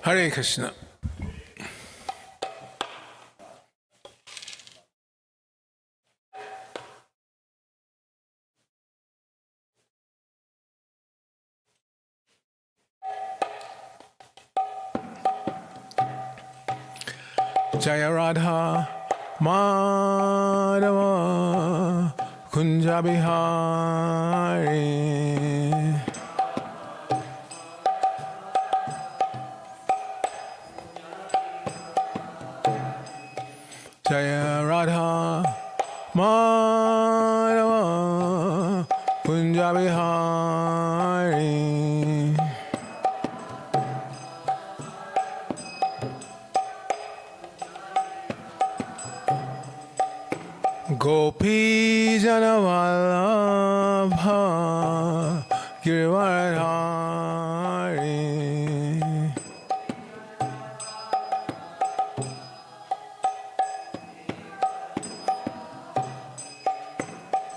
Hare Krishna. Jaya Radha Madhava Kunja Bihari. Jaya Radha Madhava Kunja Bihari. Gopi Janavallabha Girivardhari.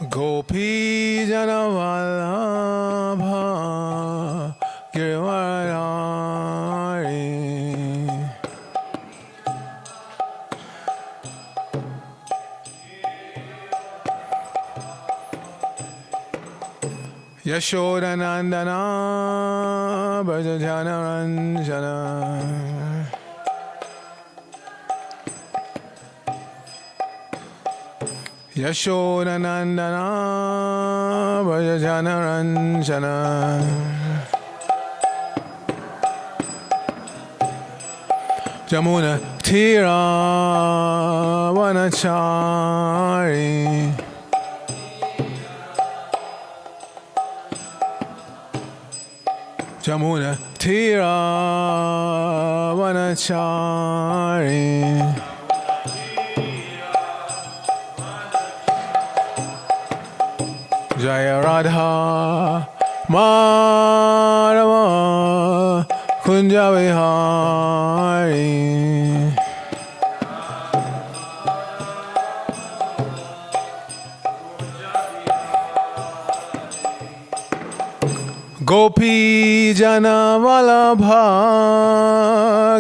Gopi Janavallabha Girivardhari. Yashodanandana Brajajanaranjana. Yashodanandana Brajajanaranjana. Jamuna Tira Vanachari. Jamuna Tira Vanachari. Jaya Radha Madhava Kunja Bihari. Gopi Janavallabha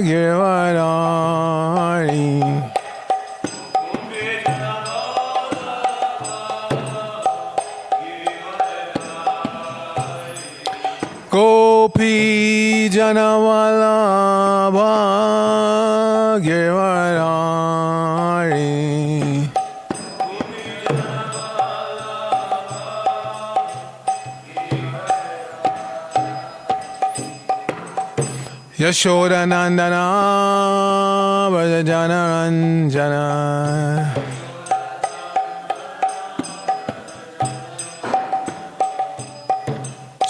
Girivardhari. Gopi Janavallabha Girivardhari. Yashodanandana Brajajanaranjana.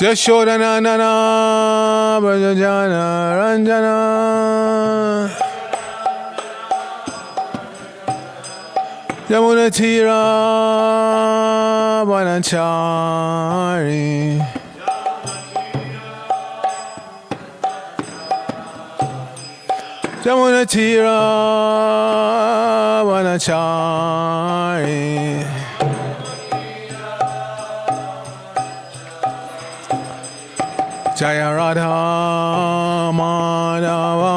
Yashodanandana Brajajanaranjana. Yamuna Tira Vanachari. Jamuna Tira Vanachari. Jaya Radha Madhava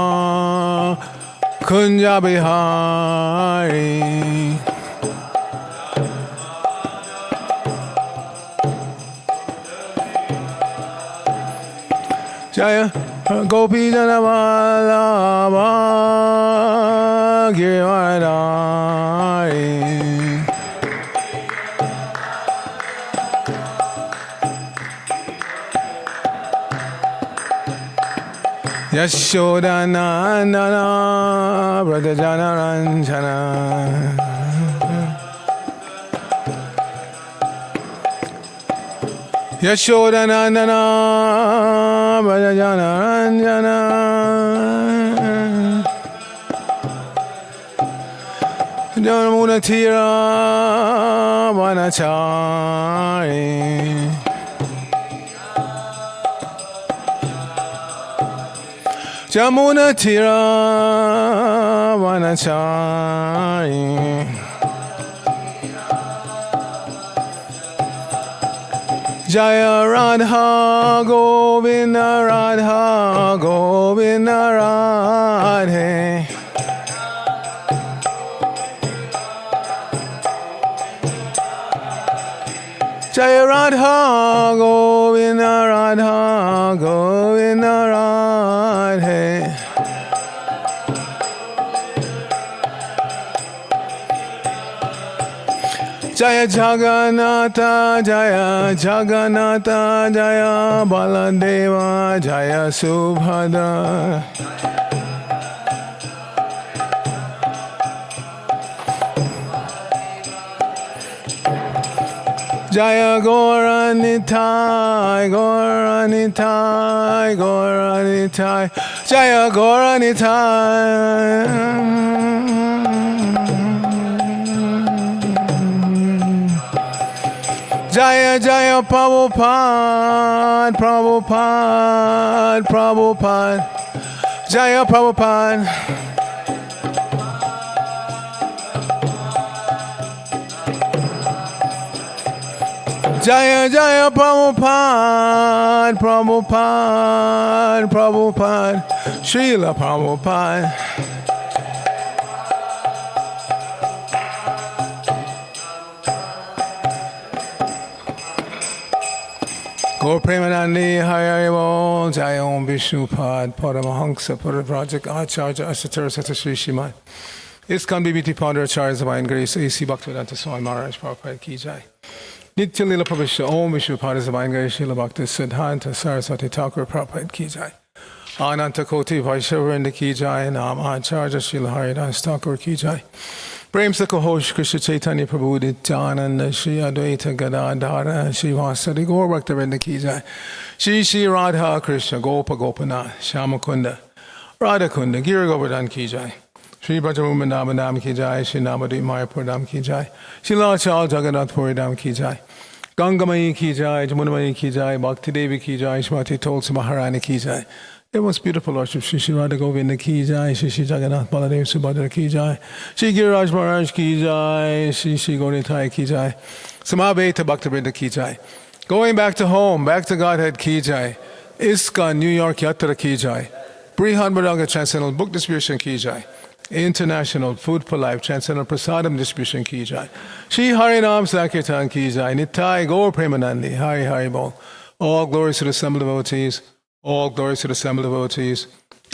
Kunja Bihari. Jaya Gopi Janavallabha Girivardhari. Yashodanandana Brajajanaranjana. Yashodanandana Brajajanaranjana. Jamuna Tira Vanachari. Jamuna Tira Vanachari. Jaya Radha Govinda Radha Govinda Radhe. Jaya Radha Govinda Radha Govinda Radhe. Jaya Jagannatha Jaya Jagannatha Jaya Baladeva Jaya Subhadra. Jaya Gauranitai, Gauranitai, Gauranitai, Jaya Gauranitai. Jaya Jaya Prabhupada, Prabhupada, Prabhupada, Jaya Prabhupada. Jaya Jaya Prabhupada, Prabhupada, Prabhupada, Srila Prabhupada. Gaur Premanandi Hari Hari Bol, Jaya Om Vishnupad, Paramahansa, Parivrajak Acharya Asatara Sata Sri Shrimad. ISKCON BBT Founder Acharya Divine Grace, A.C. Bhaktivedanta Swami Maharaj Prabhupada Ki Jai. Nitya Lila Prabhupada Om Vishnupad Divine Grace, Srila Bhakti Siddhanta Saraswati Thakur Prabhupada Ki Jai. Ananta Koti Vaishnavrinda Ki Jai, Nam Acharya Srila Haridas Thakur Ki Jai. Prem Sakohosh Krishna Chaitanya Prabhu Nityananda Shri Advaita Gadadhara Shri Vasadi Gaur Bhaktivinoda Ki Jai. Shri Shri Radha Krishna Gopa Gopanath Shamakunda Radha Kunda Gira Govardhan Ki Jai. Shri Brajamuman Namadam Ki Jai. Shri Namadi Mayapur Dham Ki Jai. Shri Lachal Jagannath Puri Dham Ki Jai. Gangamayi Ki Jai. Jamunamayi Ki Jai. Bhakti Devi Ki Jai. Shrimati Tulsi Maharani Ki Jai. It was beautiful worship. Shri Shri Radha Govinda Ki Jai, Shri Shri Jagannath Baladev Subhadra Ki Jai, Shri Giriraj Maharaj Ki Jai, Shri Shri Gauritai Ki Jai, Samabeta Bhaktivinoda Ki Jai. Going back to home, back to Godhead Ki Jai, ISKCON New York Yatra Ki Jai, Brihan Baranga Transcendental Book Distribution Ki Jai, International Food for Life Transcendental Prasadam Distribution Ki Jai, Shri Harinam Sankirtan Ki Jai, Nitai Gaur Premanandi, Hari Hari Bol. All glories to the assembled devotees. All glories to the assembled devotees.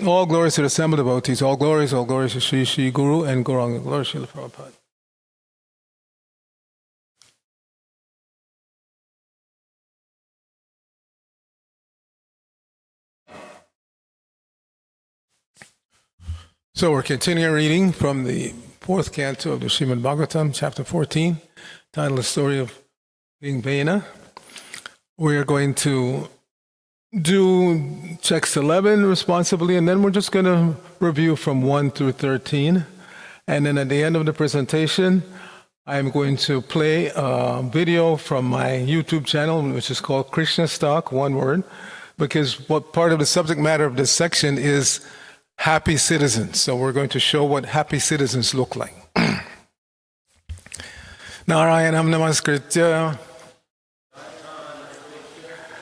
All glories to the assembled devotees. All glories to Sri Sri Guru and Gauranga. Glory to Srila Prabhupada. So we're continuing reading from the fourth canto of the Srimad Bhagavatam, chapter 14, titled The Story of Being Vena. We are going to do text 11 responsibly, and then we're just going to review from 1 through 13. And then at the end of the presentation, I'm going to play a video from my YouTube channel, which is called Krishna Stock, one word, because what part of the subject matter of this section is happy citizens. So we're going to show what happy citizens look like. Narayanam Namaskritya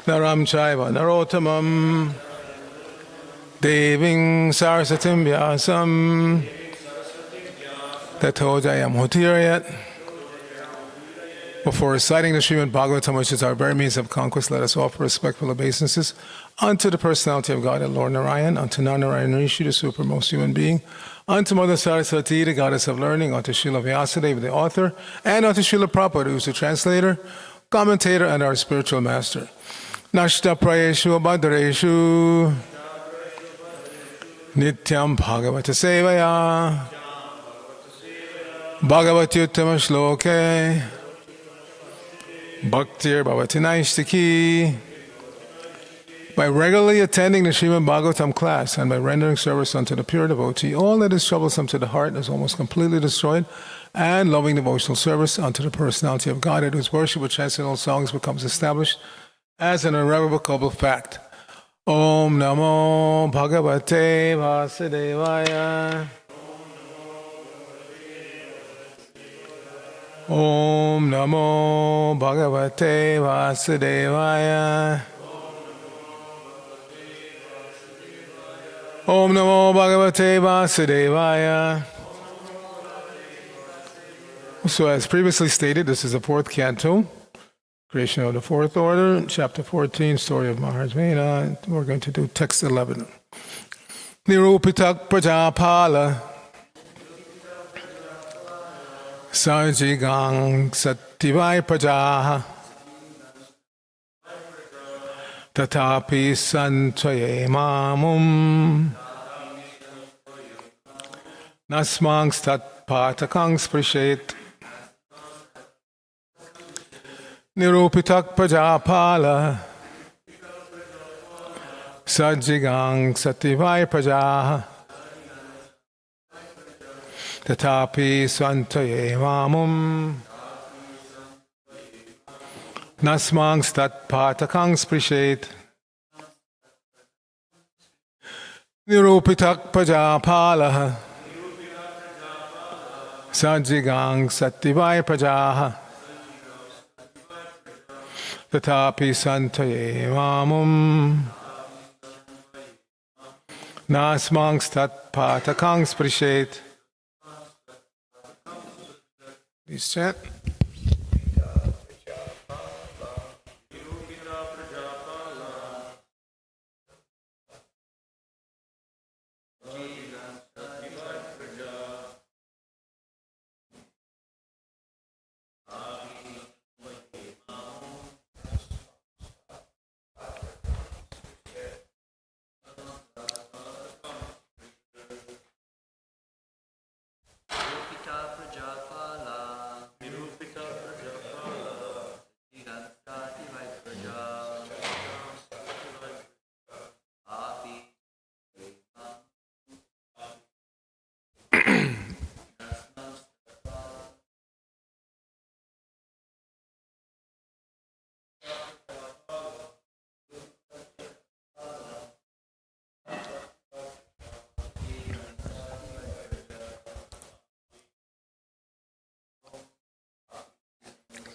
Naram Chaiva Narotamam Deving Sarasatim Vyasam Tato Jayam Hotirayat. Before reciting the Srimad Bhagavatam, which is our very means of conquest, let us offer respectful obeisances unto the personality of God and Lord Narayan, unto Narayan Rishi, the supermost human being, unto Mother Saraswati, the goddess of learning, unto Srila Vyasadeva, the author, and unto Srila Prabhupada, who is the translator, commentator, and our spiritual master. Nashta prayeshu abhadreshu nityam bhagavata sevaya bhagavati uttama shloke bhaktir bhavati naishtiki. By regularly attending the Srimad Bhagavatam class and by rendering service unto the pure devotee, all that is troublesome to the heart is almost completely destroyed, and loving devotional service unto the personality of God, whose worship with transcendental songs becomes established as an irrevocable fact. Om Namo Bhagavate Vasudevaya. Om Namo Bhagavate Vasudevaya. Om Namo Bhagavate Vasudevaya. So as previously stated, this is the fourth canto, Creation of the Fourth Order, chapter 14, story of Maharaj Vena. We're going to do text 11. Nirupitak Prajapala Sarjigang Sativai Prajaha Tatapi Santvaye Mamum Nasmangs Tat Patakang Sprishet Nirupitak Prajapala Sarjigang Sativai Prajaha Tatapi Svantaye Mamum Nasmang Stat Patakang Sprishet Nirupitak Prajapala Sarjigang Sativai Prajaha Tatapi Santaye Mamum Nasmang Stat Patakang Sprishet. Please chant.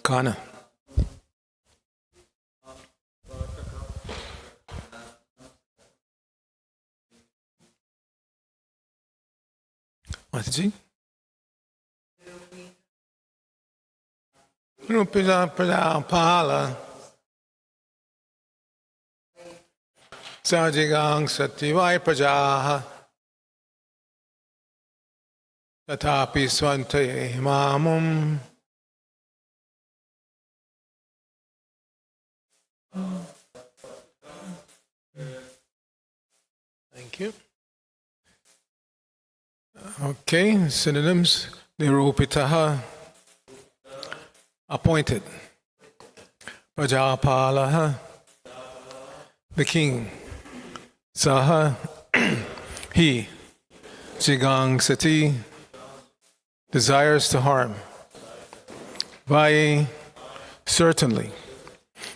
Kana. Mataji? Rupija Prajapala Sajigang Sativai Prajaha Tatapi Svantaye Mamum Thank you. Okay, synonyms. Nirupitaha, appointed. Prajapalaha, the king. Saha, he. Jigang Sati, desires to harm. Vai, certainly.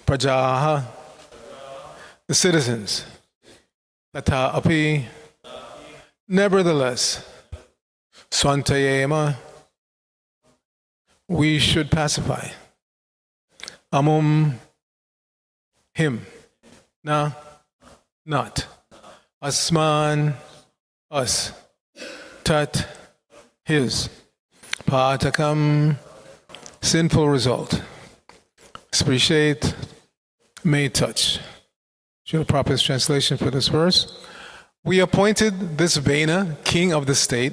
Prajaha, the citizens. Tata api, nevertheless. Swantayema, we should pacify. Amum, him. Na, not. Asman, us. Tat, his. Patakam, sinful result. Sprishet, may touch. Srila Prabhupada's translation for this verse. We appointed this Vena, king of the state,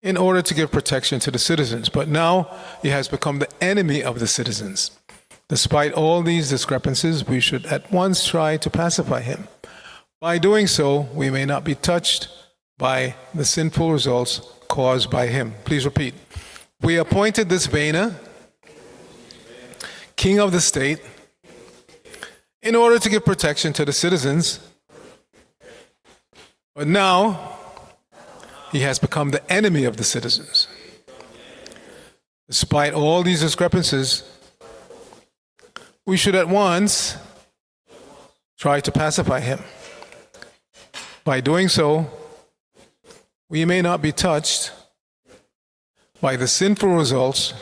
in order to give protection to the citizens, but now he has become the enemy of the citizens. Despite all these discrepancies, we should at once try to pacify him. By doing so, we may not be touched by the sinful results caused by him. Please repeat. We appointed this Vena, king of the state, in order to give protection to the citizens, but now he has become the enemy of the citizens. Despite all these discrepancies, we should at once try to pacify him. By doing so, we may not be touched by the sinful results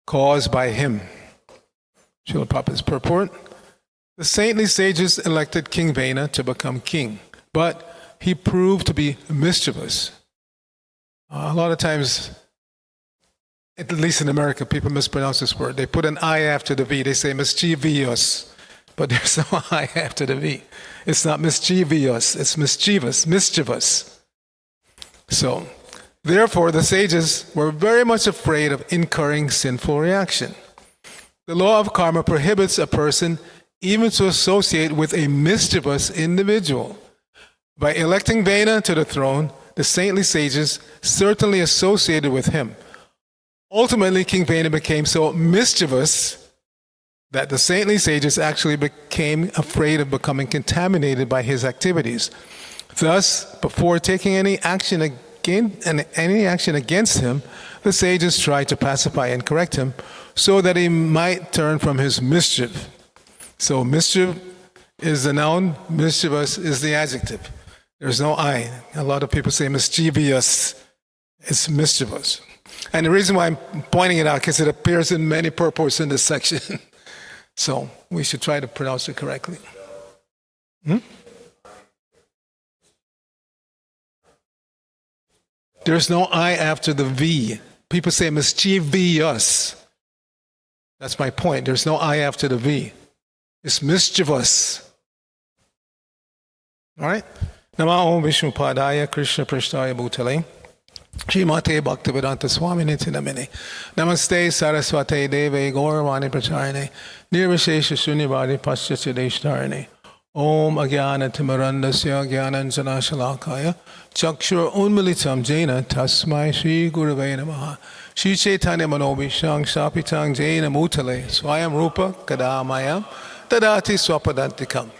caused by him. Srila Prabhupada's purport. The saintly sages elected King Vena to become king, but he proved to be mischievous. A lot of times, at least in America, people mispronounce this word. They put an I after the V. They say mischievous, but there's no I after the V. It's not mischievous, it's mischievous. So, therefore, the sages were very much afraid of incurring sinful reaction. The law of karma prohibits a person even to associate with a mischievous individual. By electing Vena to the throne, the saintly sages certainly associated with him. Ultimately, King Vena became so mischievous that the saintly sages actually became afraid of becoming contaminated by his activities. Thus, before taking any action against him, the sages tried to pacify and correct him so that he might turn from his mischief. So mischief is the noun, mischievous is the adjective. There's no I. A lot of people say mischievous. It's mischievous. And the reason why I'm pointing it out, because it appears in many purports in this section. So we should try to pronounce it correctly. There's no I after the V. People say mischievous. That's my point. There's no I after the V. It's mischievous. All right? Namo Vishnu Padaya Krishna Prishtaya Bhutale Srimate Bhaktivedanta Swami Nityanamine Namaste Saraswate Deve Gauravani Pracharine Nirvishesha Shunyavadi Paschachadeshtarine Om Agyana Timarandasya Gyananjana Shalakaya Chakshur Unmilitam Jaina Tasmai Shri Gurave Namaha Shri Chaitanya Manobhishang Shapitang Jaina Mutale Swayam Rupa Kadamayam Tadati Swapadantikam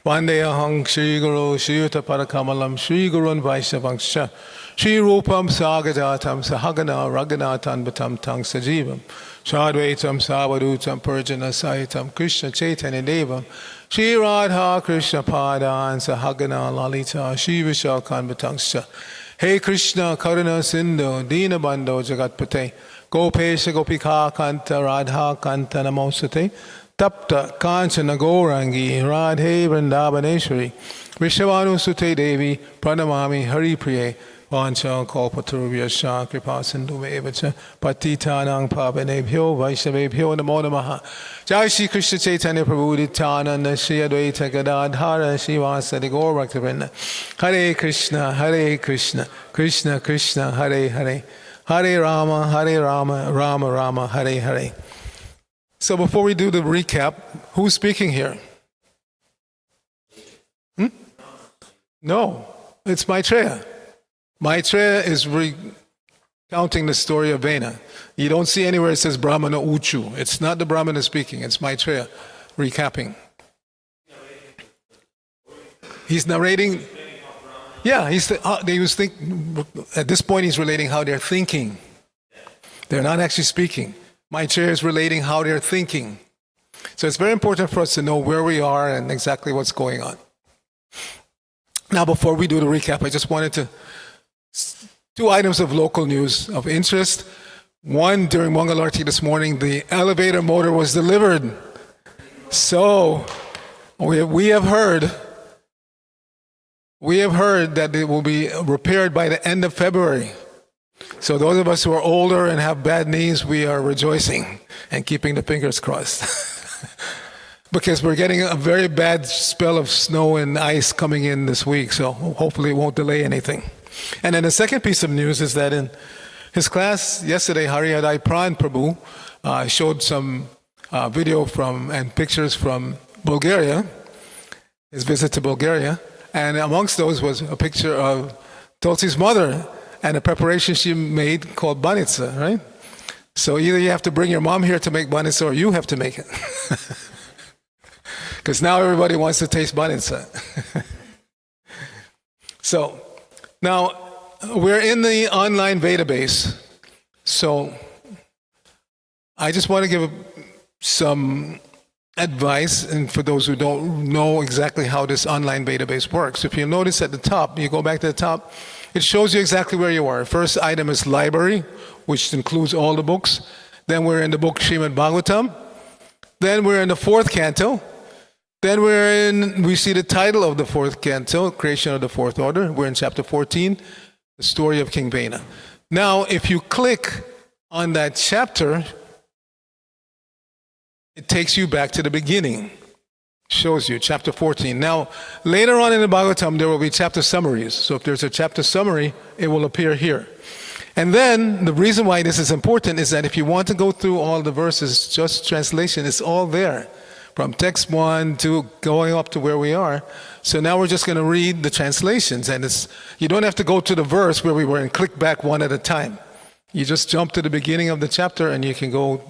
Vandeyahang Shri Guru Shri Yuta Parakamalam Shri Gurun Vaishnavangsha Shri Rupam Sagajatam Sahagana Raghunathan Bhatam Tang Sajivam Shadvaitam Savadutam Purjana Sahitam Krishna Chaitanya Devam Shri Radha Krishna Padan Sahagana Lalita Shri Vishakhan Bhatangsha Hey Krishna Karuna Sindhu Dina Bandho Jagatpate Gopesha Gopika Kanta Radha Kanta Namosate Tapta Kanchana Gaurangi Radhe Vrindavaneshwari Vishavanu Sute Devi Pranamami Hari Priye Vancha Kalpatarubhya Kripa Sindhu Mevacha Patitanang Pavanebhyo Vaishnavebhyo Namo Namaha Jai Shri Krishna Chaitanya Prabhu Nityananda Shri Advaita Gadadhara Srivasadi Gaur Bhaktivinoda Hare Krishna Krishna Krishna Hare Hare Hare Rama Rama Rama Hare Hare. So before we do the recap, who's speaking here? No, it's Maitreya. Maitreya is recounting the story of Vena. You don't see anywhere it says Brahmana Uchu. It's not the Brahmana speaking, it's Maitreya recapping. He's narrating. Yeah, at this point he's relating how they're thinking. They're not actually speaking. Maitreya is relating how they're thinking. So it's very important for us to know where we are and exactly what's going on. Now, before we do the recap, I just wanted to two items of local news of interest. One, during Mangalarti this morning, the elevator motor was delivered. So we have heard that it will be repaired by the end of February. So those of us who are older and have bad knees, we are rejoicing and keeping the fingers crossed. Because we're getting a very bad spell of snow and ice coming in this week, so hopefully it won't delay anything. And then the second piece of news is that in his class yesterday, Harihadai Pran Prabhu showed some video and pictures from Bulgaria, his visit to Bulgaria, and amongst those was a picture of Tulsi's mother and a preparation she made called banitsa, right? So either you have to bring your mom here to make banitsa or you have to make it. Because now everybody wants to taste banitsa. So now we're in the online database. So I just want to give some advice, and for those who don't know exactly how this online database works. If you notice at the top, you go back to the top, it shows you exactly where you are. First item is library, which includes all the books. Then we're in the book Srimad Bhagavatam. Then we're in the fourth canto. Then we see the title of the fourth canto, Creation of the Fourth Order. We're in chapter 14, the story of King Vena. Now, if you click on that chapter, it takes you back to the beginning. Shows you chapter 14. Now, later on in the Bhagavatam, there will be chapter summaries. So if there's a chapter summary, it will appear here. And then the reason why this is important is that if you want to go through all the verses, just translation, it's all there. From text 1 to going up to where we are. So now we're just going to read the translations. And you don't have to go to the verse where we were and click back one at a time. You just jump to the beginning of the chapter and you can go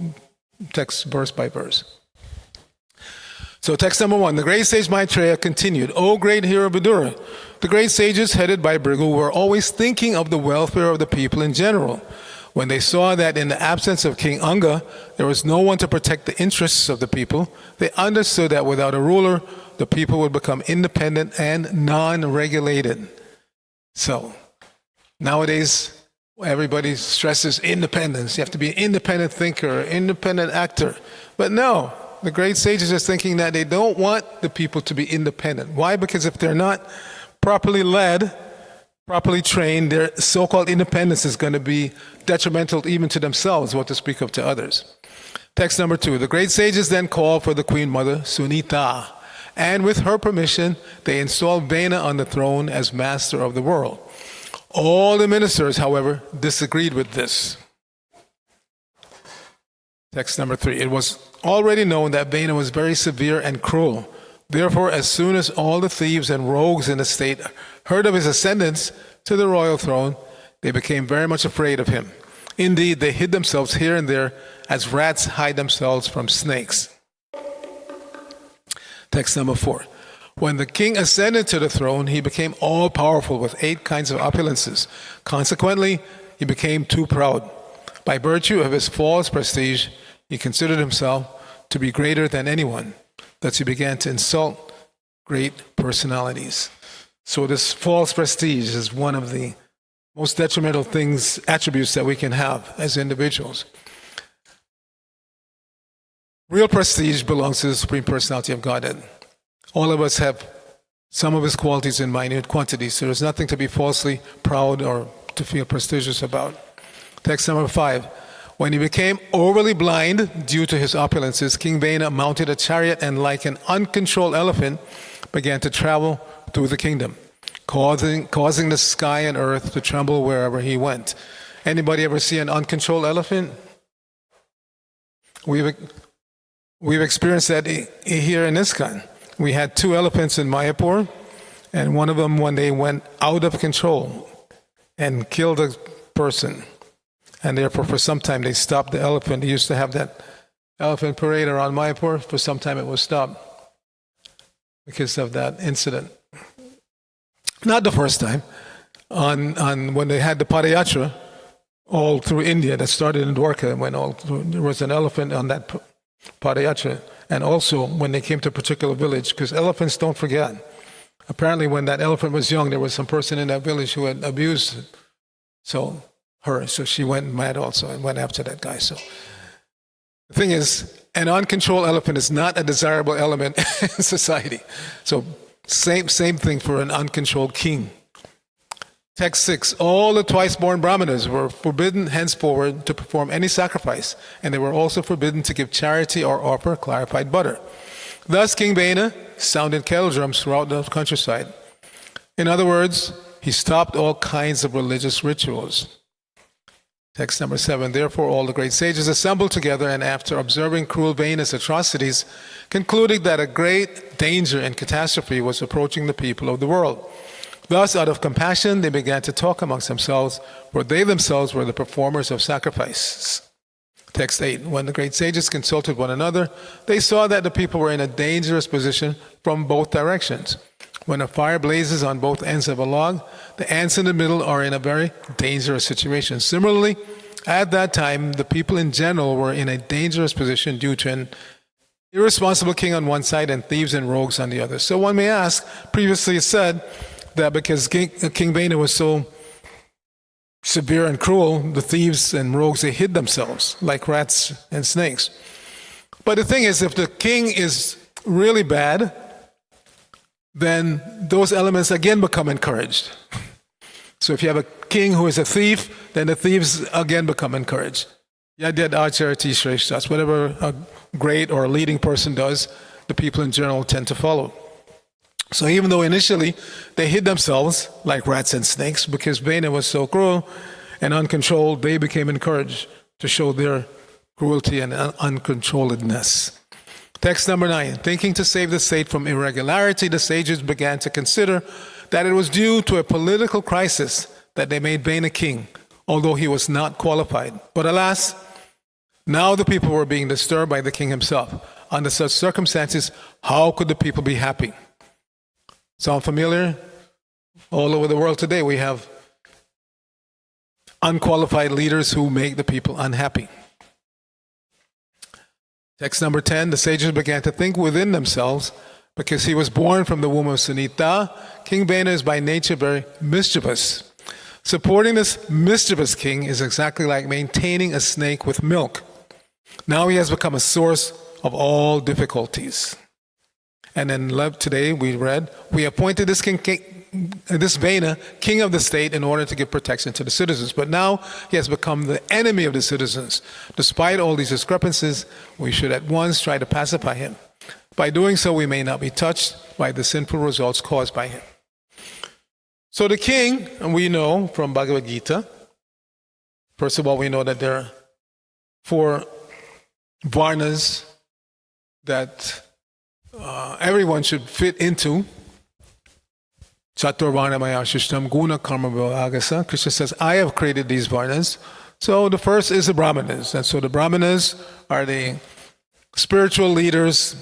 text verse by verse. So text number 1, the great sage Maitreya continued, O great hero Vidura, the great sages headed by Bhrigu were always thinking of the welfare of the people in general. When they saw that in the absence of King Anga, there was no one to protect the interests of the people, they understood that without a ruler, the people would become independent and non-regulated. So, nowadays, everybody stresses independence. You have to be an independent thinker, independent actor. But no, the great sages are thinking that they don't want the people to be independent. Why? Because if they're not properly led, properly trained, their so-called independence is going to be detrimental even to themselves, what to speak of to others. Text number 2. The great sages then called for the Queen Mother, Sunita, and with her permission, they installed Vena on the throne as master of the world. All the ministers, however, disagreed with this. Text number 3. It was already known that Vena was very severe and cruel. Therefore, as soon as all the thieves and rogues in the state heard of his ascendance to the royal throne, they became very much afraid of him. Indeed, they hid themselves here and there as rats hide themselves from snakes. Text number 4. When the king ascended to the throne, he became all-powerful with 8 kinds of opulences. Consequently, he became too proud. By virtue of his false prestige, he considered himself to be greater than anyone. Thus he began to insult great personalities. So this false prestige is one of the most detrimental attributes that we can have as individuals. Real prestige belongs to the Supreme Personality of Godhead. All of us have some of his qualities in minute quantities, so there's nothing to be falsely proud or to feel prestigious about. Text number 5. When he became overly blind due to his opulences, King Vena mounted a chariot and like an uncontrolled elephant began to travel through the kingdom, causing the sky and earth to tremble wherever he went. Anybody ever see an uncontrolled elephant? We've experienced that here in ISKCON. We had 2 elephants in Mayapur, and one of them one day went out of control and killed a person. And therefore, for some time, they stopped the elephant. They used to have that elephant parade around Mayapur. For some time, it was stopped because of that incident. Not the first time. On when they had the Padayatra all through India, that started in Dwarka, and there was an elephant on that Padayatra. And also, when they came to a particular village, because elephants don't forget. Apparently, when that elephant was young, there was some person in that village who had abused her. So she went mad also and went after that guy. So the thing is, an uncontrolled elephant is not a desirable element in society. So same thing for an uncontrolled king. Text 6. All the twice-born brahmanas were forbidden henceforward to perform any sacrifice, and they were also forbidden to give charity or offer clarified butter. Thus King Vena sounded kettle drums throughout the countryside. In other words, he stopped all kinds of religious rituals. Text number 7. Therefore all the great sages assembled together, and after observing cruel Vena's atrocities, concluded that a great danger and catastrophe was approaching the people of the world. Thus, out of compassion, they began to talk amongst themselves, for they themselves were the performers of sacrifices. Text 8. When the great sages consulted one another, they saw that the people were in a dangerous position from both directions. When a fire blazes on both ends of a log, the ants in the middle are in a very dangerous situation. Similarly, at that time, the people in general were in a dangerous position due to an irresponsible king on one side and thieves and rogues on the other. So one may ask, previously it said that because King Vena was so severe and cruel, the thieves and rogues, they hid themselves like rats and snakes. But the thing is, if the king is really bad, then those elements again become encouraged. So if you have a king who is a thief, then the thieves again become encouraged. Whatever a great or a leading person does, the people in general tend to follow. So even though initially they hid themselves like rats and snakes, because Vena was so cruel and uncontrolled, they became encouraged to show their cruelty and uncontrolledness. Text number 9. Thinking to save the state from irregularity, the sages began to consider that it was due to a political crisis that they made Vena king, although he was not qualified. But alas, now the people were being disturbed by the king himself. Under such circumstances, how could the people be happy? Sound familiar? All over the world today, we have unqualified leaders who make the people unhappy. Text number 10, the sages began to think within themselves, because he was born from the womb of Sunita, King Vena is by nature very mischievous. Supporting this mischievous king is exactly like maintaining a snake with milk. Now he has become a source of all difficulties. And then today we read, we appointed this Vena, king of the state, in order to give protection to the citizens. But now he has become the enemy of the citizens. Despite all these discrepancies, we should at once try to pacify him. By doing so, we may not be touched by the sinful results caused by him. So the king, and we know from Bhagavad Gita, first of all, we know that there are 4 varnas that everyone should fit into. Chatur varna maya shishtam guna karma agasa. Krishna says, I have created these varnas. So the first is the brahmanas. And so the brahmanas are the spiritual leaders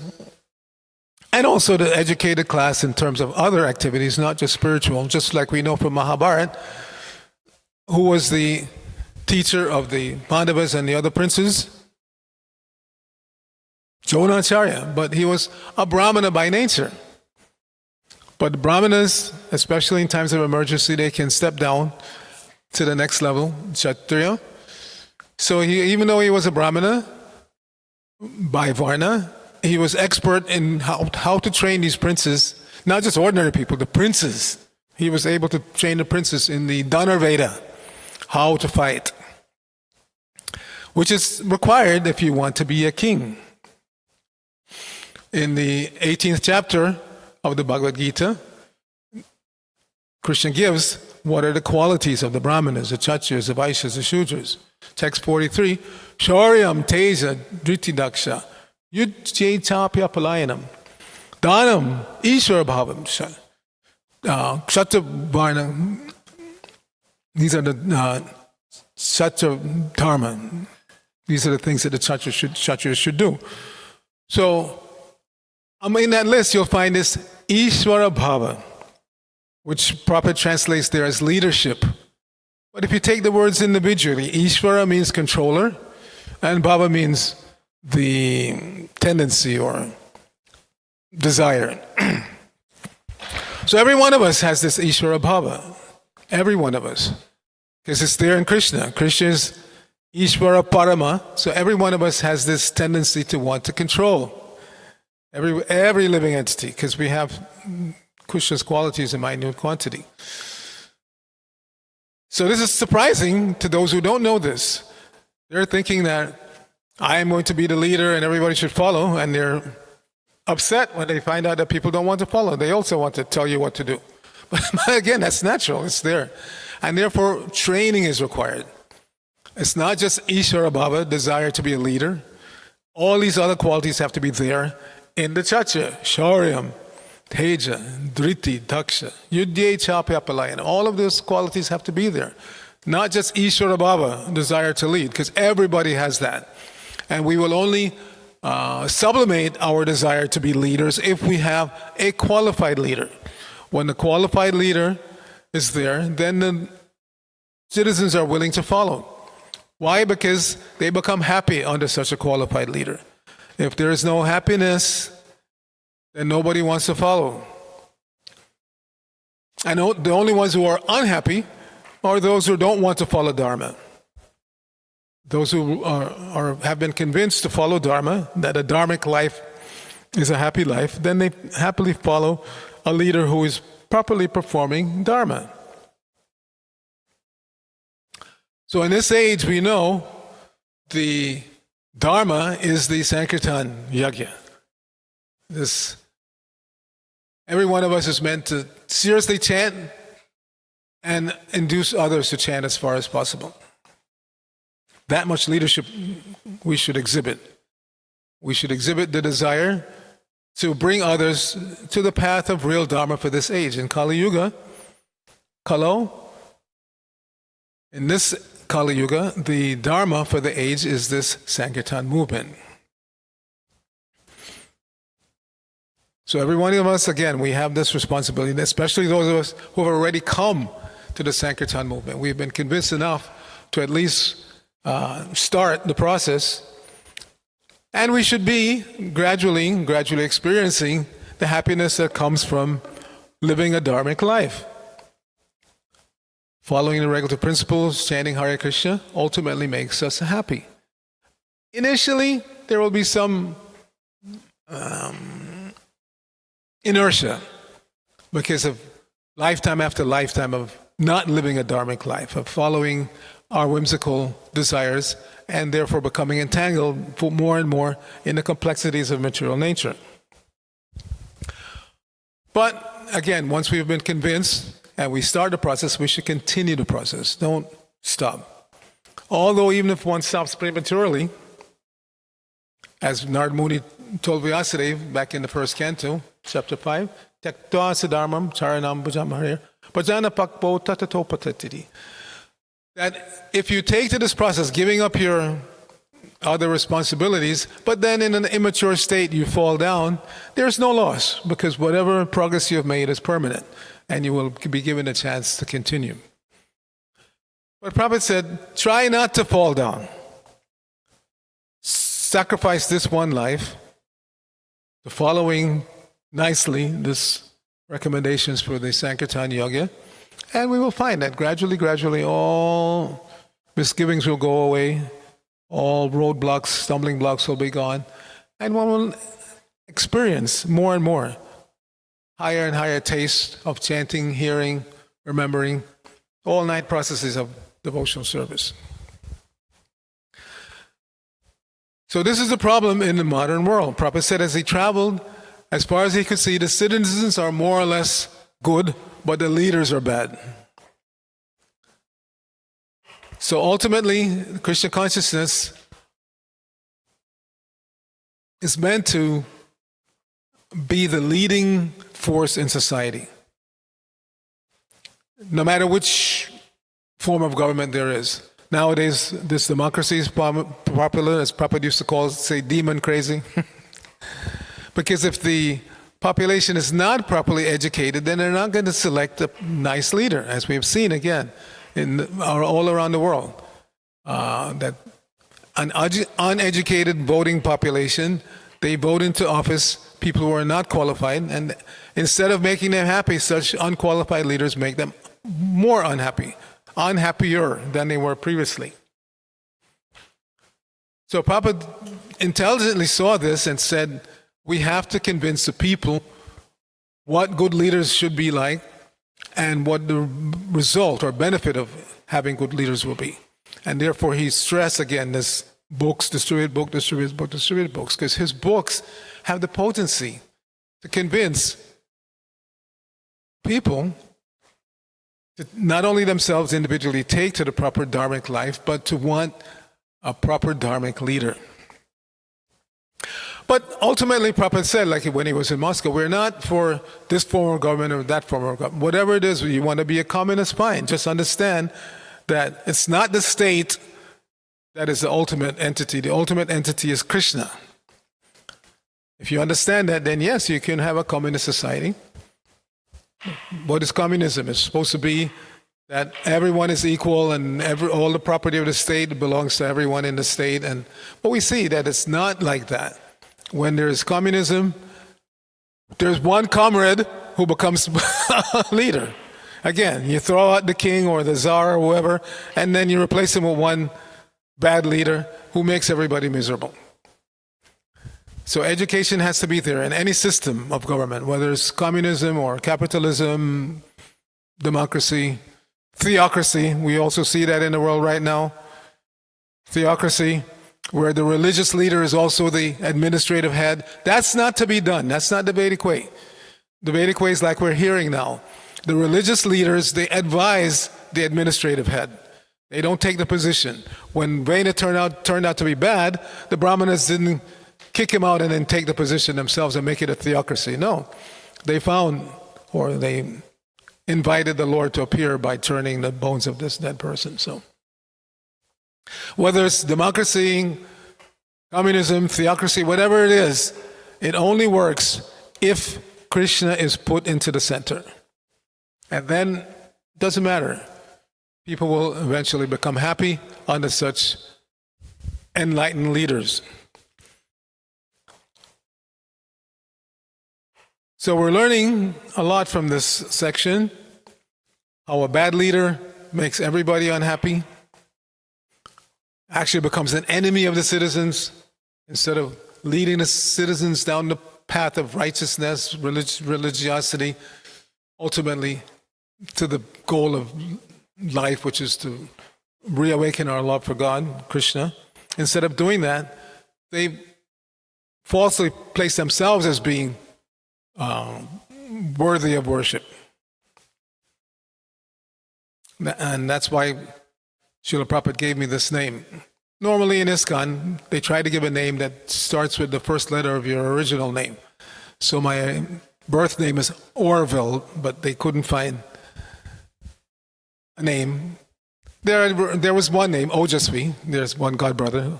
and also the educated class in terms of other activities, not just spiritual. Just like we know from Mahabharata, who was the teacher of the Pandavas and the other princes? Dronacharya, but he was a brahmana by nature. But the brahmanas, especially in times of emergency, they can step down to the next level, Kshatriya. So even though he was a brahmana by Varna, he was expert in how to train these princes, not just ordinary people, the princes. He was able to train the princes in the Dhanurveda, how to fight, which is required if you want to be a king. In the 18th chapter of the Bhagavad Gita, Krishna gives what are the qualities of the Brahmanas, the Kshatriyas, the Vaishyas, the Shudras. Text 43, Shauryam Teja Driti Daksha Yudje Chapya Palayanam Dhanam Ishwara Bhavam Kshatriya Varna. These are the Kshatriya Dharma. These are the things that the Kshatriyas should do. So, in that list, you'll find this Ishwara Bhava, which properly translates there as leadership. But if you take the words individually, Ishwara means controller, and Bhava means the tendency or desire. So every one of us has this Ishwara Bhava. Every one of us. Because it's there in Krishna. Krishna is Ishwara Parama. So every one of us has this tendency to want to control every living entity, because we have Krishna's qualities in minute quantity. So this is surprising to those who don't know this. They're thinking that I am going to be the leader and everybody should follow, and they're upset when they find out that people don't want to follow. They also want to tell you what to do. But again, that's natural. It's there. And therefore, training is required. It's not just Ishvara Bhava, desire to be a leader. All these other qualities have to be there in the Kshatriya, Shauryam, Teja, Driti, Daksha, Yudye Chapya Palayana. All of those qualities have to be there. Not just Ishvara Bhava, desire to lead, because everybody has that. And we will only sublimate our desire to be leaders if we have a qualified leader. When the qualified leader is there, then the citizens are willing to follow. Why? Because they become happy under such a qualified leader. If there is no happiness, then nobody wants to follow. And the only ones who are unhappy or those who don't want to follow Dharma. Those who have been convinced to follow Dharma, that a Dharmic life is a happy life, then they happily follow a leader who is properly performing Dharma. So in this age, we know the Dharma is the Sankirtan Yajna. Every one of us is meant to seriously chant and induce others to chant as far as possible. That much leadership we should exhibit. We should exhibit the desire to bring others to the path of real Dharma for this age. In Kali Yuga, in this Kali Yuga, the Dharma for the age is this Sankirtan movement. So every one of us, again, we have this responsibility, especially those of us who have already come to the Sankirtan movement. We've been convinced enough to at least start the process. And we should be gradually experiencing the happiness that comes from living a dharmic life. Following the regulative principles, chanting Hare Krishna, ultimately makes us happy. Initially, there will be some inertia because of lifetime after lifetime of not living a dharmic life, of following our whimsical desires, and therefore becoming entangled more and more in the complexities of material nature. But again, once we've been convinced and we start the process, we should continue the process. Don't stop. Although even if one stops prematurely, as Narad Muni told Vyasadeva back in the first canto, chapter 5, Tyaktva Siddharmam Charanam Bhajam Harir Bhajana Pakpo Tatato Patatiti. That if you take to this process, giving up your other responsibilities, but then in an immature state you fall down, there's no loss, because whatever progress you have made is permanent, and you will be given a chance to continue. But Prabhupada said, try not to fall down. Sacrifice this one life to following nicely this recommendations for the Sankirtan Yoga, and we will find that gradually all misgivings will go away, all roadblocks, stumbling blocks will be gone, and one will experience more and more higher and higher taste of chanting, hearing, remembering, all-night processes of devotional service. So this is the problem in the modern world. Prabhupada said as he traveled, as far as he could see, the citizens are more or less good, but the leaders are bad. So ultimately, Krishna consciousness is meant to be the leading force in society. No matter which form of government there is. Nowadays, this democracy is popular, as Prabhupada used to call it, say, demon crazy. Because if the population is not properly educated, then they're not going to select a nice leader, as we have seen again all around the world. That an uneducated voting population, they vote into office people who are not qualified, and instead of making them happy, such unqualified leaders make them more unhappier than they were previously. So Prabhupada intelligently saw this and said, we have to convince the people what good leaders should be like and what the result or benefit of having good leaders will be. And therefore he stressed again this distribute books, because his books have the potency to convince people to not only themselves individually take to the proper dharmic life, but to want a proper dharmic leader. But ultimately, Prabhupada said, like when he was in Moscow, we're not for this form of government or that form of government. Whatever it is, you want to be a communist, fine. Just understand that it's not the state that is the ultimate entity. The ultimate entity is Krishna. If you understand that, then yes, you can have a communist society. What is communism? It's supposed to be that everyone is equal and all the property of the state belongs to everyone in the state. But we see that it's not like that. When there's communism, there's one comrade who becomes a leader. Again, you throw out the king or the czar or whoever, and then you replace him with one bad leader who makes everybody miserable. So education has to be there in any system of government, whether it's communism or capitalism, democracy, theocracy. We also see that in the world right now. Theocracy, where the religious leader is also the administrative head. That's not to be done. That's not the Vedic way. The Vedic way is like we're hearing now. The religious leaders, they advise the administrative head. They don't take the position. When Veda turned out to be bad, the Brahmanas didn't kick him out and then take the position themselves and make it a theocracy. No. They found, or they invited the Lord to appear by turning the bones of this dead person. So, whether it's democracy, communism, theocracy, whatever it is, it only works if Krishna is put into the center. And then, it doesn't matter. People will eventually become happy under such enlightened leaders. So we're learning a lot from this section, how a bad leader makes everybody unhappy, actually becomes an enemy of the citizens instead of leading the citizens down the path of righteousness, religiosity, ultimately to the goal of life, which is to reawaken our love for God, Krishna. Instead of doing that, they falsely place themselves as being worthy of worship. And that's why Srila Prabhupada gave me this name. Normally in ISKCON, they try to give a name that starts with the first letter of your original name. So my birth name is Orville, but they couldn't find a name. There was one name, Ojasvi. There's one godbrother,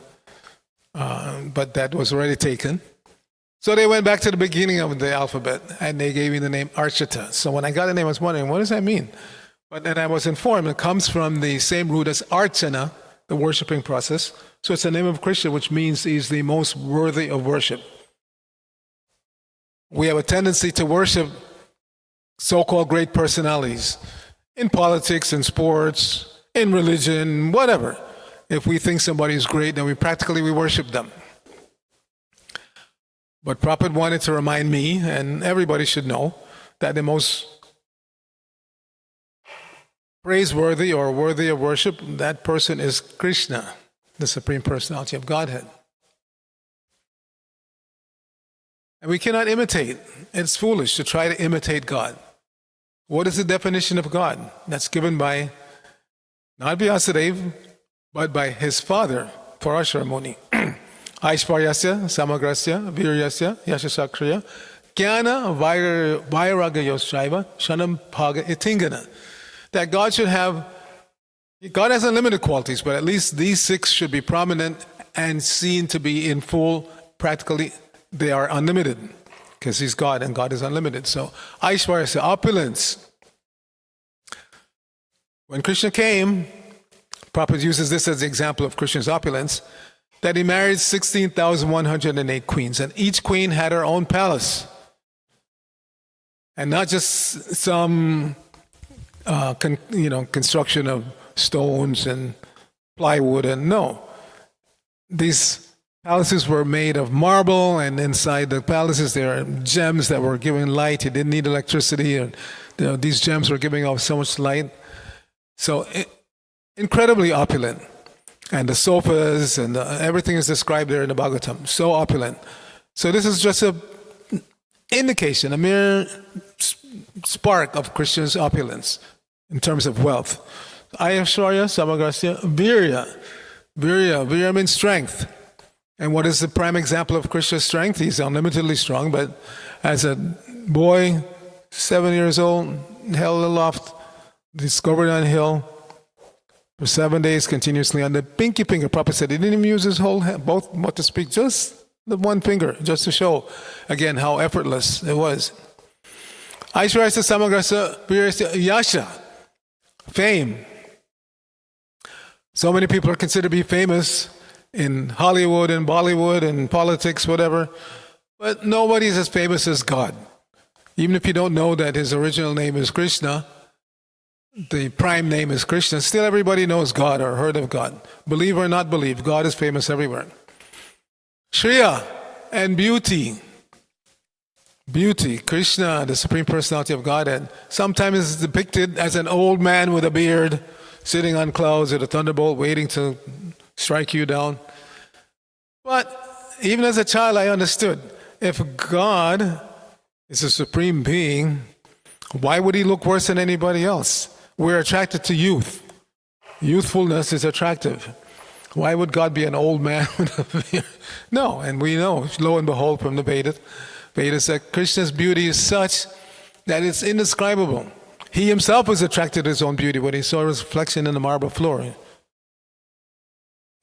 but that was already taken. So they went back to the beginning of the alphabet, and they gave me the name Arcita. So when I got the name, I was wondering, what does that mean? But then I was informed it comes from the same root as Archana, the worshiping process. So it's the name of Krishna, which means he's the most worthy of worship. We have a tendency to worship so-called great personalities in politics, in sports, in religion, whatever. If we think somebody is great, then we worship them. But Prabhupada wanted to remind me, and everybody should know, that the most praiseworthy or worthy of worship, that person is Krishna, the Supreme Personality of Godhead. And we cannot imitate. It's foolish to try to imitate God. What is the definition of God? That's given by, not Vyasadeva, but by his father, Parashara Muni. Aishvaryasya, Samagrasya, Viryasya, Yashasakriya, Jnana, Vairagya Yoshaiva, Shanam Paga Itingana. That God has unlimited qualities, but at least these 6 should be prominent and seen to be in full, practically, they are unlimited, because he's God and God is unlimited. So, Aishvaryasya, opulence. When Krishna came, Prabhupada uses this as the example of Krishna's opulence, that he married 16,108 queens, and each queen had her own palace. And not just some construction of stones and plywood, and no. These palaces were made of marble, and inside the palaces there are gems that were giving light. He didn't need electricity, and these gems were giving off so much light. So incredibly opulent. And the sofas and everything is described there in the Bhagavatam. So opulent. So this is just an indication, a mere spark of Krishna's opulence in terms of wealth. Ayashwarya, Samagrasya, Virya. Virya means strength. And what is the prime example of Krishna's strength? He's unlimitedly strong, but as a boy, 7 years old, held aloft, discovered on a hill, for 7 days continuously on the pinky finger. Prabhupada said he didn't even use his whole hand, both, what to speak, just the one finger, just to show, again, how effortless it was. Aishwarya Samagrasa Virya Yasha, fame. So many people are considered to be famous in Hollywood and Bollywood and politics, whatever, but nobody is as famous as God. Even if you don't know that his original name is Krishna, the prime name is Krishna, still everybody knows God or heard of God. Believe or not believe, God is famous everywhere. Shriya and beauty. Beauty, Krishna, the Supreme Personality of Godhead, sometimes is depicted as an old man with a beard, sitting on clouds with a thunderbolt waiting to strike you down. But even as a child, I understood, if God is a supreme being, why would he look worse than anybody else? We're attracted to youth. Youthfulness is attractive. Why would God be an old man with a beard? No, and we know, lo and behold, from the Vedas that Krishna's beauty is such that it's indescribable. He himself was attracted to his own beauty when he saw his reflection in the marble floor.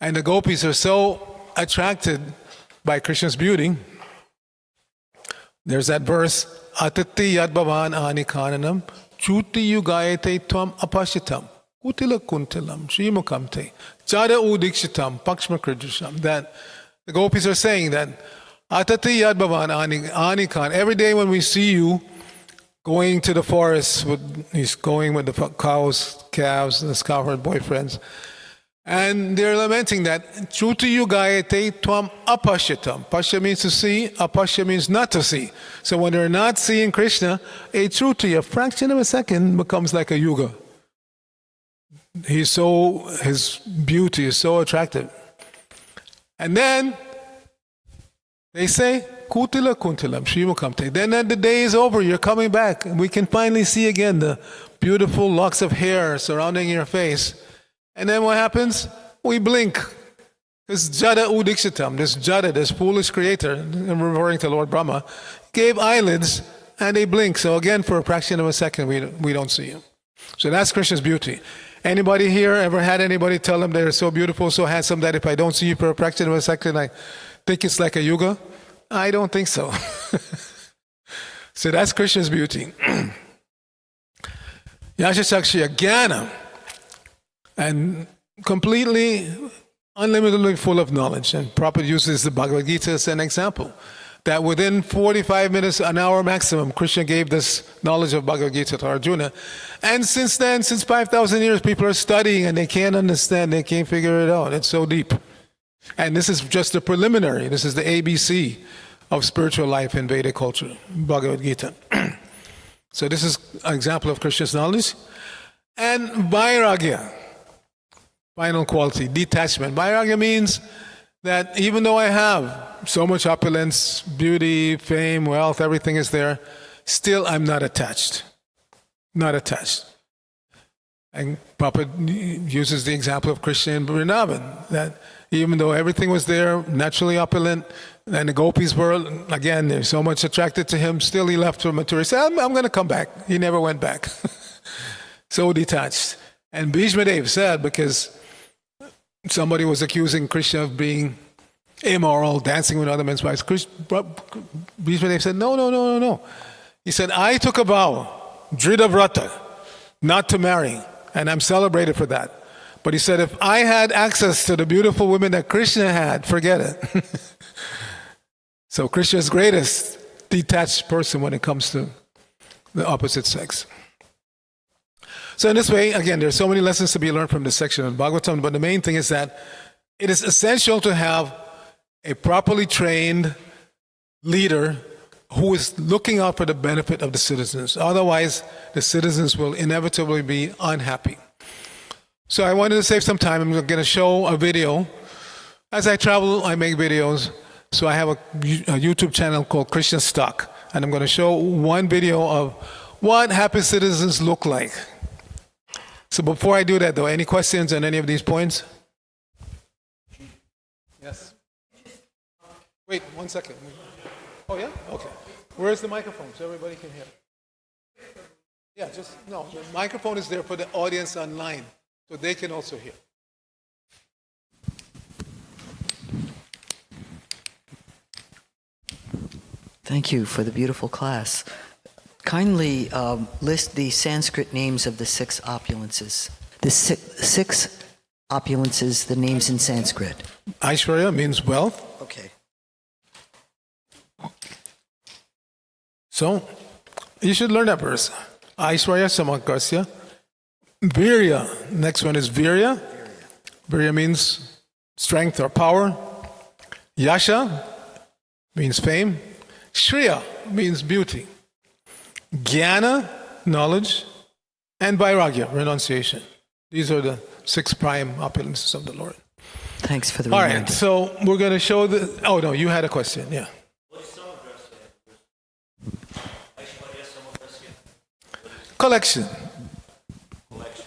And the gopis are so attracted by Krishna's beauty. There's that verse, Atati yad bhavan ani kananam, chuti yugayate tvam apashitam, kutila kuntilam, shrimukam te, jada udikshitam, pakshma kridrisham. That the gopis are saying that Atati yad bhavan ani kan. Every day when we see you going to the forest, he's going with the cows, calves, the scoured boyfriends, and they're lamenting that Chuti yugayate tvam apashyatam. Pashya means to see, apashya means not to see. So when they're not seeing Krishna, a Chuti, a fraction of a second, becomes like a yuga. His beauty is so attractive. And then they say, Kutila kuntilam, shrimukamte. Then the day is over, you're coming back, and we can finally see again the beautiful locks of hair surrounding your face. And then what happens? We blink. This Jada Udikshitam, this Jada, this foolish creator, I'm referring to Lord Brahma, gave eyelids and they blink. So again, for a fraction of a second, we don't see him. So that's Krishna's beauty. Anybody here ever had anybody tell them they're so beautiful, so handsome that if I don't see you for a fraction of a second, I think it's like a yuga? I don't think so. So that's Krishna's beauty. Yashasakshya Jnana, and completely, unlimitedly full of knowledge. And Prabhupada uses the Bhagavad Gita as an example. That within 45 minutes, an hour maximum, Krishna gave this knowledge of Bhagavad Gita to Arjuna. And since then, since 5,000 years, people are studying and they can't understand, they can't figure it out. It's so deep. And this is just the preliminary. This is the ABC of spiritual life in Vedic culture, Bhagavad Gita. So this is an example of Krishna's knowledge. And Vairagya, final quality, detachment. Vairagya means that even though I have so much opulence, beauty, fame, wealth, everything is there, still I'm not attached. Not attached. And Prabhupada uses the example of Krishna in Vrindavan, that even though everything was there, naturally opulent, and the gopis were, again, they're so much attracted to him, still he left for Mathura. He said, I'm going to come back. He never went back. So detached. And Bhishma Dev said, because somebody was accusing Krishna of being immoral, dancing with other men's wives, Bhishma Dev said, no. He said, I took a vow, Drida Vrata, not to marry, and I'm celebrated for that. But he said, if I had access to the beautiful women that Krishna had, forget it. So Krishna is greatest detached person when it comes to the opposite sex. So in this way, again, there's so many lessons to be learned from this section of Bhagavatam, but the main thing is that it is essential to have a properly trained leader who is looking out for the benefit of the citizens. Otherwise, the citizens will inevitably be unhappy. So I wanted to save some time. I'm going to show a video. As I travel, I make videos. So I have a YouTube channel called Krishna Stock. And I'm going to show one video of what happy citizens look like. So before I do that, though, any questions on any of these points? Yes. Wait, 1 second. Oh, yeah? Okay. Where's the microphone so everybody can hear? Yeah, no, the microphone is there for the audience online, so they can also hear. Thank you for the beautiful class. Kindly list the Sanskrit names of the 6 opulences. The six opulences, the names in Sanskrit. Aishwarya means wealth. Okay. So, you should learn that verse. Aishwarya samakrasya Virya. Next one is Virya. Virya means strength or power. Yasha means fame. Shriya means beauty. Jnana, knowledge. And Vairagya, renunciation. These are the 6 prime opulences of the Lord. Thanks for the All reminder. right, so we're going to show the... Oh, no, you had a question, yeah. Collection.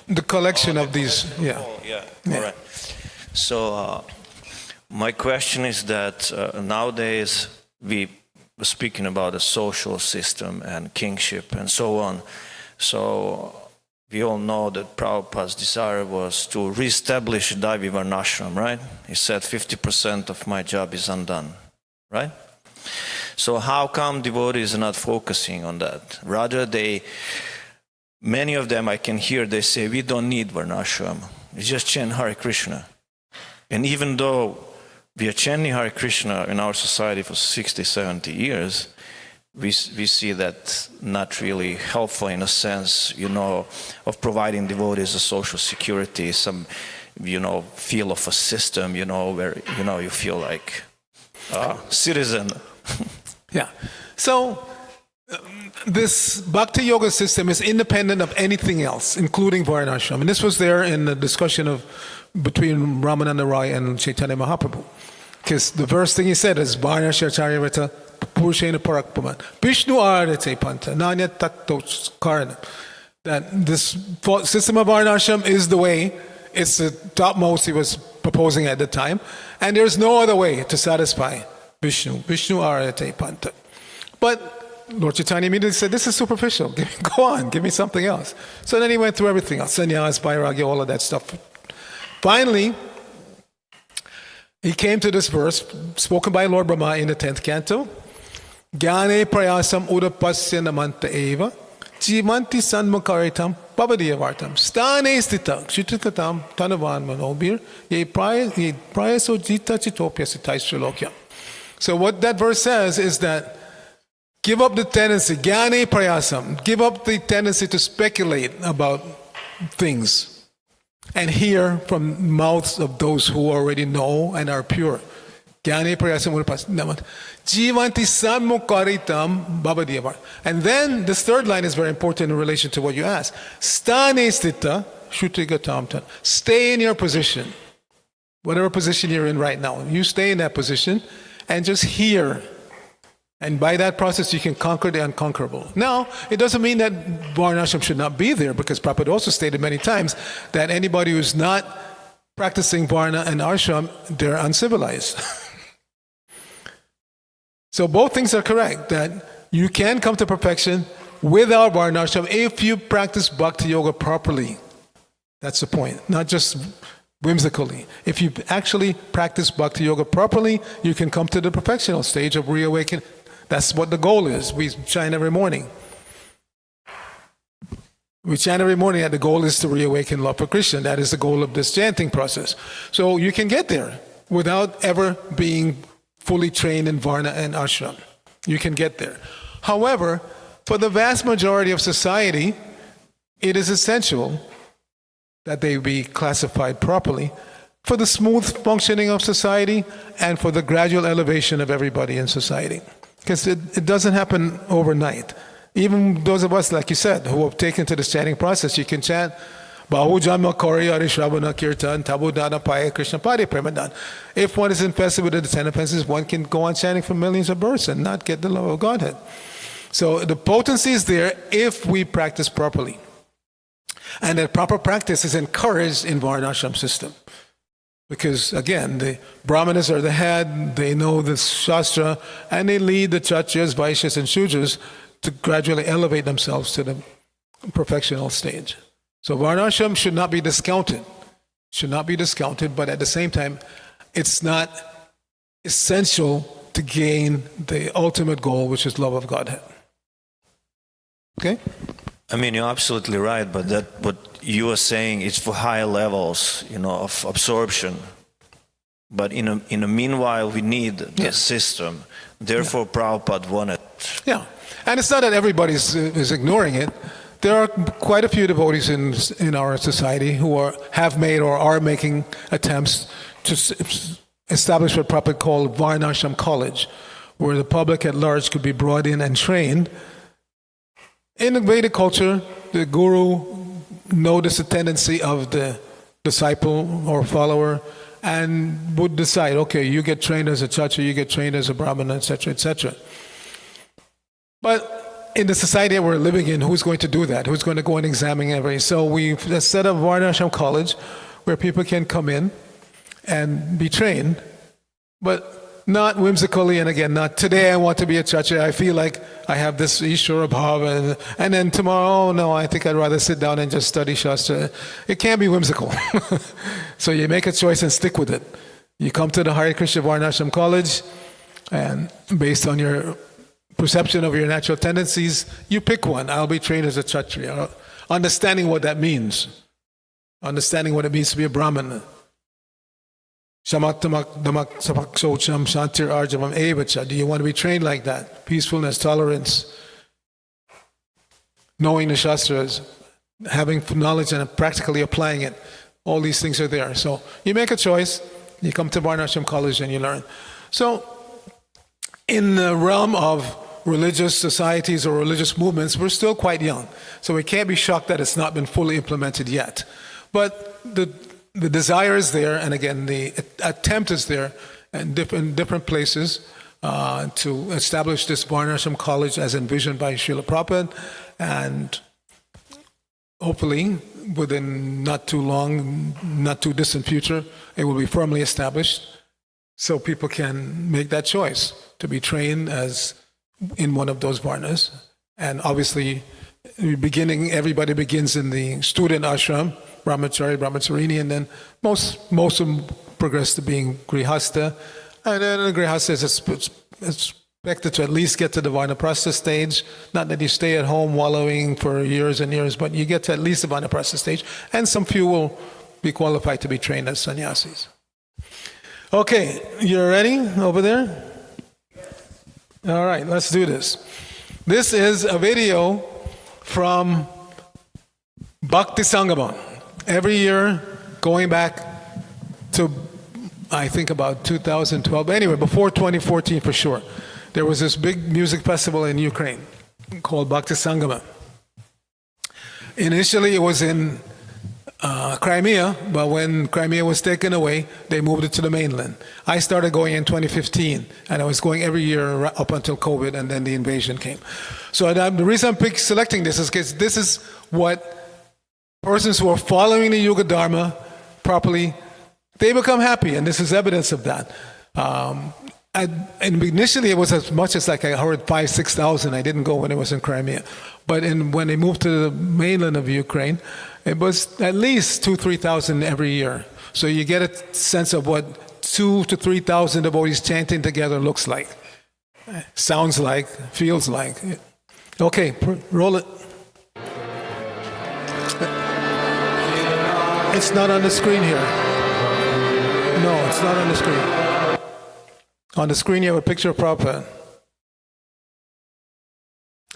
The collection of these, yeah. Oh, yeah. All right. So my question is that nowadays we were speaking about a social system and kingship and so on. So we all know that Prabhupada's desire was to reestablish Daivi Varnashram, right? He said 50% of my job is undone, right? So how come devotees are not focusing on that? Rather many of them I can hear, they say, we don't need Varnashram. We just chant Hare Krishna. And even though we are chanting Hare Krishna in our society for 60, 70 years, we see that not really helpful in a sense, of providing devotees a social security, some, feel of a system, where, you feel like a citizen. Yeah. So this Bhakti Yoga system is independent of anything else, including Varnashram. And this was there in the discussion between Ramananda Roy and Chaitanya Mahaprabhu. Because the first thing he said is, Varnashracharya Purushena Parakpaman, Vishnu Arate Panta, Nanya Takto Karana. That this system of Varnashram is the way, it's the topmost he was proposing at the time, and there's no other way to satisfy Vishnu Arate Panta. But Lord Chaitanya immediately said, this is superficial, go on, give me something else. So then he went through everything else, sannyas, vairagya, all of that stuff. Finally, he came to this verse, spoken by Lord Brahma in the 10th canto, Jnane prayasam udapasya namanta eva, jivanti sanmukaritam pavadiyavartam, stane stita kshitikatam tanavan manobir, ye prayaso jita chitopya sitai srilokyam. So what that verse says is that give up the tendency, jnane prayasam, give up the tendency to speculate about things and hear from mouths of those who already know and are pure. Jnane prayasam udapasya jivanti sanmukaritam bhavadiyavar. And then this third line is very important in relation to what you asked. Stane stita shrutigatam. Stay in your position. Whatever position you're in right now. You stay in that position and just hear. And by that process, you can conquer the unconquerable. Now, it doesn't mean that Varnashram should not be there, because Prabhupada also stated many times that anybody who's not practicing Varna and Ashram, they're uncivilized. So both things are correct, that you can come to perfection without Varnashram if you practice Bhakti Yoga properly. That's the point, not just whimsically. If you actually practice Bhakti Yoga properly, you can come to the perfectional stage of reawakening. That's what the goal is. We chant every morning. We chant every morning that the goal is to reawaken love for Krishna. That is the goal of this chanting process. So you can get there without ever being fully trained in Varna and Ashram. You can get there. However, for the vast majority of society, it is essential that they be classified properly for the smooth functioning of society and for the gradual elevation of everybody in society. Because it doesn't happen overnight. Even those of us, like you said, who have taken to this chanting process, you can chant Bahu Janma Kori Arishravana Kirtan Tabu Dana Paya Krishna Padi Premadan. If one is infested with the 10 offenses, one can go on chanting for millions of births and not get the love of Godhead. So the potency is there if we practice properly. And that proper practice is encouraged in Varnashram system. Because again, the Brahmanas are the head, they know the Shastra, and they lead the Kshatriyas, Vaishyas, and Shudras to gradually elevate themselves to the perfectional stage. So Varnashram should not be discounted. Should not be discounted, but at the same time, it's not essential to gain the ultimate goal, which is love of Godhead. Okay? I mean, you're absolutely right, but that what you are saying is for higher levels, of absorption. But in a meanwhile, we need the system. Therefore, Prabhupada wanted. Yeah, and it's not that everybody is ignoring it. There are quite a few devotees in our society who have made or are making attempts to establish what Prabhupada called Varnashram College, where the public at large could be brought in and trained. In the Vedic culture, the guru noticed the tendency of the disciple or follower and would decide, okay, you get trained as a Kshatriya, you get trained as a Brahmana, etc., etc. But in the society that we're living in, who's going to do that? Who's going to go and examine everything? So we've set up Varnashram College where people can come in and be trained, but not whimsically, and again, not today I want to be a Kshatriya, I feel like I have this Ishvara Bhava, and then tomorrow, oh no, I think I'd rather sit down and just study Shastra. It can't be whimsical. So you make a choice and stick with it. You come to the Hare Krishna Varnashram College, and based on your perception of your natural tendencies, you pick one. I'll be trained as a Kshatriya. Understanding what that means. Understanding what it means to be a Brahmana. Shamak tamak damak sapak socham shantir arjavam evacha. Do you want to be trained like that? Peacefulness, tolerance, knowing the Shastras, having knowledge and practically applying it. All these things are there. So you make a choice, you come to Varnashram College and you learn. So in the realm of religious societies or religious movements, we're still quite young. So we can't be shocked that it's not been fully implemented yet. But the desire is there, and again, the attempt is there in different places to establish this Varnashram College as envisioned by Srila Prabhupada, and hopefully within not too long, not too distant future, it will be firmly established so people can make that choice to be trained as in one of those Varnas. And obviously, everybody begins in the student ashram, Brahmachari, Brahmacharini, and then most of them progress to being Grihasta. And then the Grihasta is expected to at least get to the Vanaprastha stage. Not that you stay at home wallowing for years and years, but you get to at least the Vanaprastha stage. And some few will be qualified to be trained as sannyasis. Okay, you're ready over there? All right, let's do this. This is a video from Bhakti Sangama. Every year, going back to, I think about 2012, anyway, before 2014 for sure, there was this big music festival in Ukraine called Bhakti Sangama. Initially, it was in Crimea, but when Crimea was taken away, they moved it to the mainland. I started going in 2015, and I was going every year up until COVID, and then the invasion came. So the reason I'm selecting this is because this is what persons who are following the Yuga Dharma properly, they become happy, and this is evidence of that. And initially, it was as much as like I heard 5,000-6,000. I didn't go when it was in Crimea, but when they moved to the mainland of Ukraine, it was at least 2,000-3,000 every year. So you get a sense of what 2,000 to 3,000 devotees chanting together looks like, sounds like, feels like. Okay, roll it. It's not on the screen here. No, it's not on the screen. On the screen you have a picture of Prabhupada.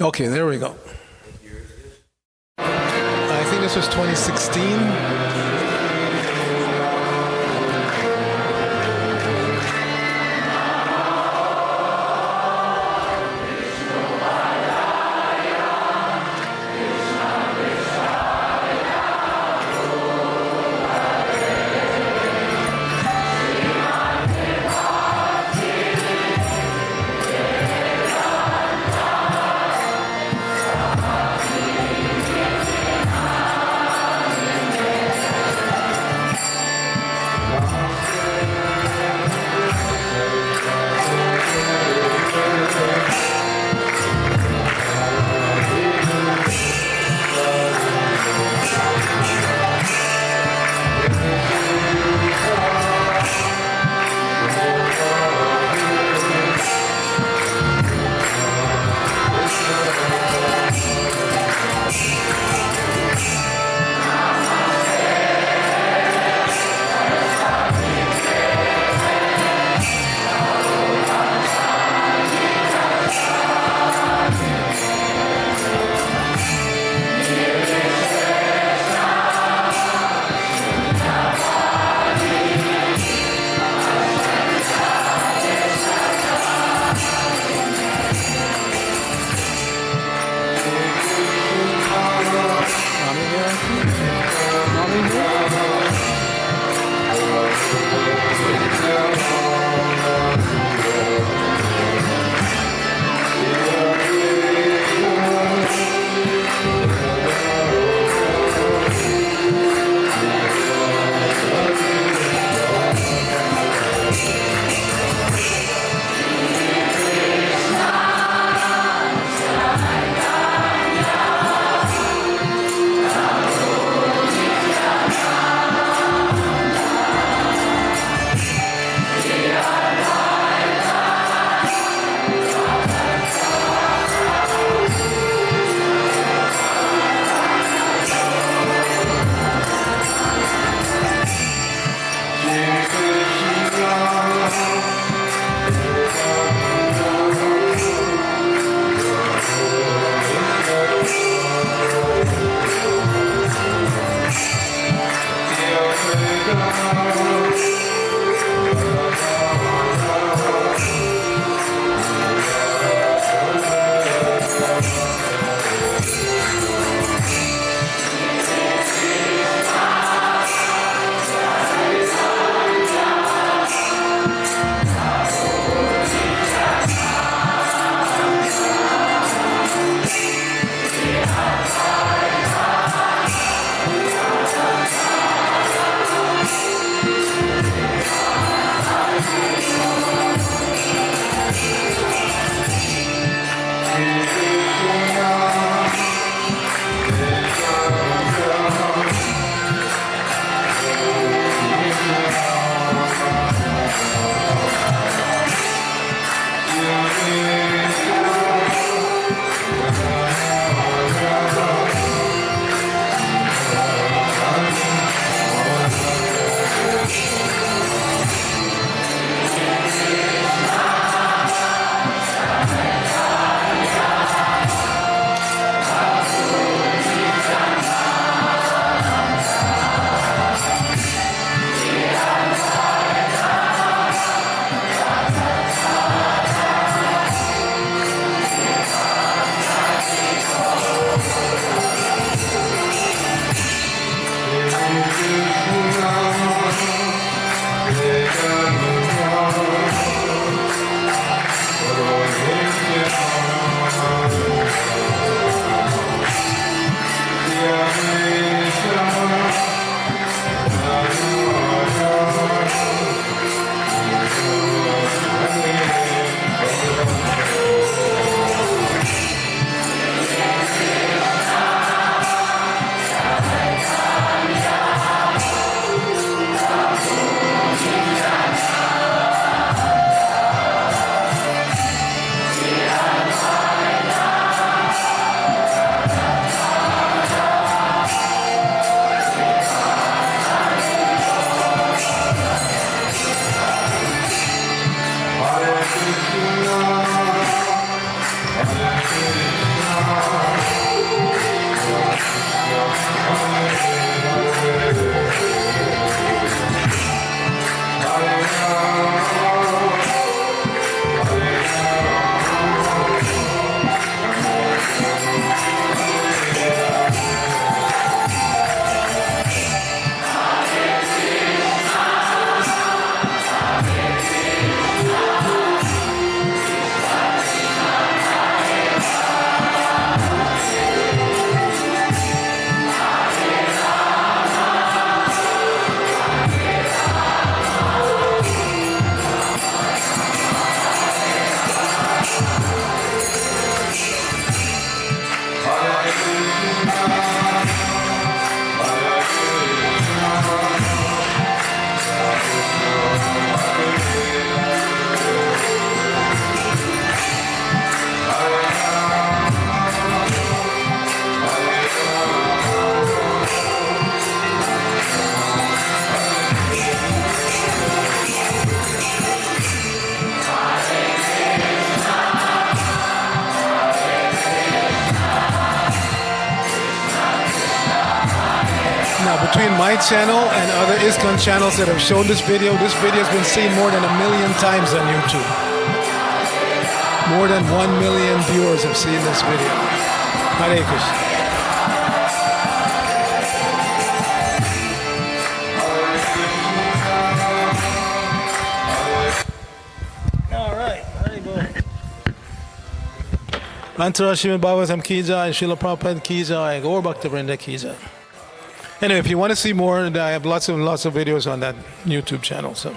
Okay, there we go. I think this was 2016. Between my channel and other ISKCON channels that have shown this video has been seen more than 1 million times on YouTube. More than 1 million viewers have seen this video. Hare Krishna. Antara Srimad Bhagavatam ki jai, Srila Prabhupada ki jai, Gaur Bhakta Vrinda ki jai. Anyway, if you want to see more, I have lots of videos on that YouTube channel. So,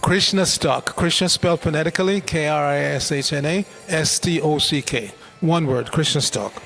Krishna Stock. Krishna spelled phonetically, Krishna Stock. One word, Krishna Stock.